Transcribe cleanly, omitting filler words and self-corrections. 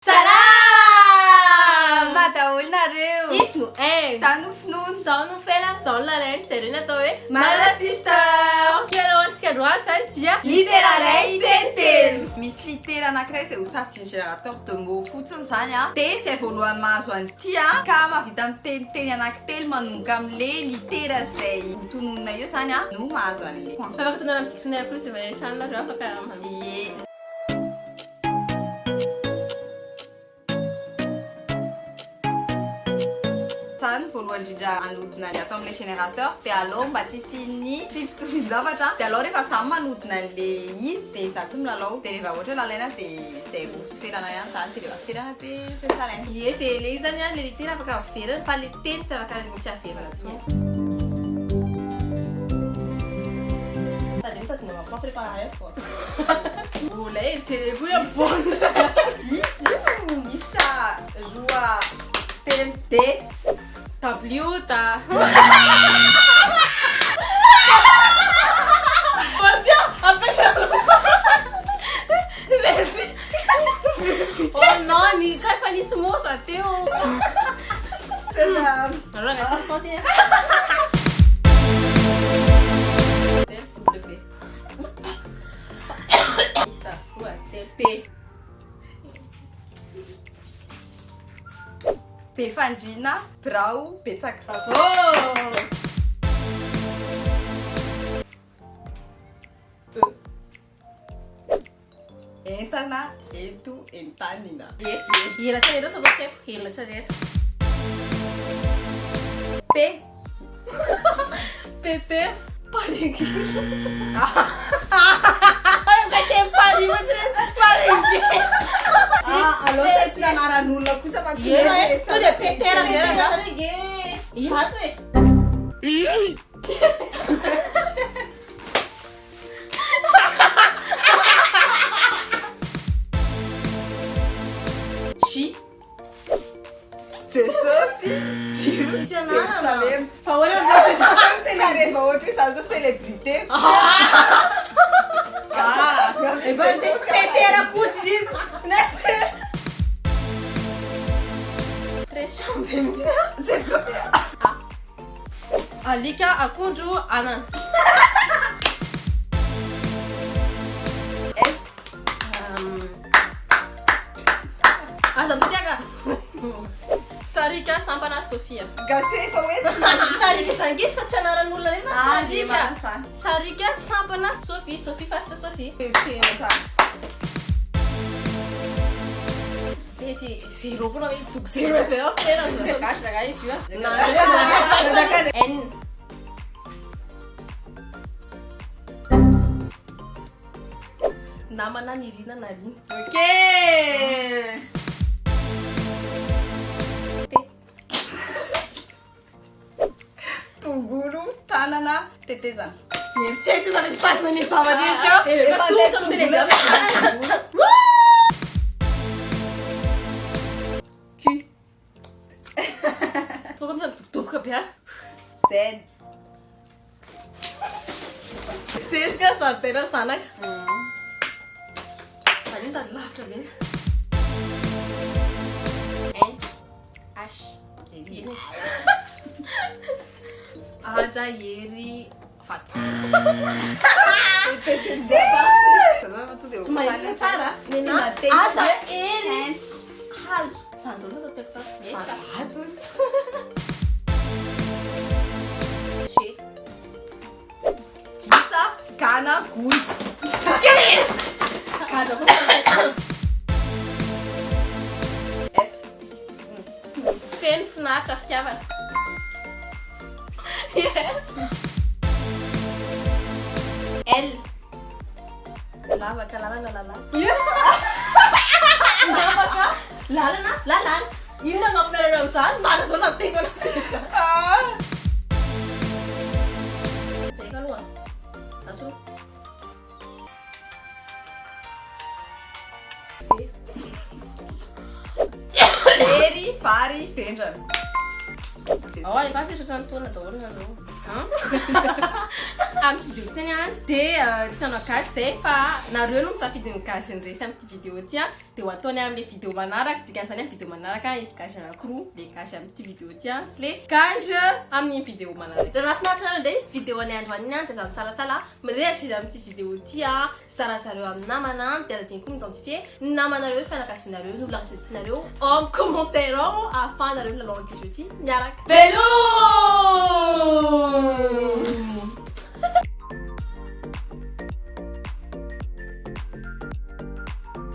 Salaaaaaaaama daholo nareo. Izy no Zaho no finono. Zaho no fela, zaho no lalena, zareo natao hoe Malala sisters. Fialaontsika androany zany dia Litera ray tentelo. Misy litera anankiray izay ho safotra ny générateur de mots fotsiny zany a. Dia izay voalohany mahazo an'ity a ka mahavita miteniteny anankitelo manomboka amin'le litera izay hotononina eo zany a no mahazo an'le. afaka tonona amin'ny dictionnaire koa izy rehetra nareo afaka Ie. Zany voalohany indrindra anodina ny atao amin'le générateur dia aloha mba tsy isiany tsy fitovian-javatra dia aloha rehefa zaho manodina an'le izy dia izaho tsy milalao dia rehefa ohatra hoe lalaina dia zay ho sy ferana ihany zany dia rehefa ferana dia zay salaina. Ie dia le izy zany a le litera afaka averana fa le teny tsy afaka misy averana intsony. Tadiny tazomina ma préparer azy quoi. Olay eritrerekoa ny voana. Izy io isa roa telo dia Tabliuta. Oh non, ni kai fa nisy mosa teo. tena Alors on va continuer. W. Isa, roa, telo, P. be fandrina brao betsaka. Bravo. Entana eto entanina. Hela tsa ireo tazao tseko, hela tsa rera. P Peter. parigira. Vai ter pariu, mas Aloha tsy anaran'olona kosa fa tsy Io dia petera vera nga. Fato e. Chi Jesosy Jiro Jerusalem. Fa ora Tena rehefa ohatra hoe zany zao célébrité. petera kosa izy. Pression be mihitsy. Alika, akondro, anana. S Aza mitiaka. Sarika, sampana, Sofia. gatsy efa hoe tsy Sarika sangisa tsy anaran'olona reny fa Sarika. marasany. Sarika, sampana, Sophie, Sophie faritra Sophie. Tsena tsara. Zero foana hoe toko zero avy eo tena zay gasy raha izy io N. Namana nirina nariny. Ok. Tongolo tanana tetezana. Mieritreritra zany pasina ny zavatra izy teo. Efa Tojo amin'ny televiziona. Q Tonga amin'ny doboka be a. Z Sesika sady tena zanaka. Aniny tady lavitra be. N H Eny. Aja hery faty. Tsy mahita tsara. Aja hery hazo. Zandro loha tao tseko tao. G. Gisa gana goly. Kaja koa. F Feno finaritra fitiavana. Yes. L. Lavaka lalana lalana. Lavaka lalana lalana. Ino na mampianareo izany? Marina zao sady teko na. Teka aloha. Aso. fery vary fendrana. Ao any fasy ohatrany taona daholo nareo. Amin'ny vidéo ty any dia tsy hanao cash zay fa nareo no misafidy ny cash ndresy amin'ny vidéo ty dia ho ataony amin'ny vidéo manaraka dikan'izany amin'ny vidéo manaraka izy cash anankiroa le cash amin'ny vidéo ty sy le cash amin'ny vidéo manaraka. Raha nafinaritra ndray vidéo any androany iny dia za misalasala mirehatra amin'ny vidéo ty sarasareo amin'ny namana dia azadiny koa m'identifie ny namanareo fianakavinareo no lahatsinareo amin'ny commentaire ahafahanareo lalao an'ity jeu ty miaraka. Velooo!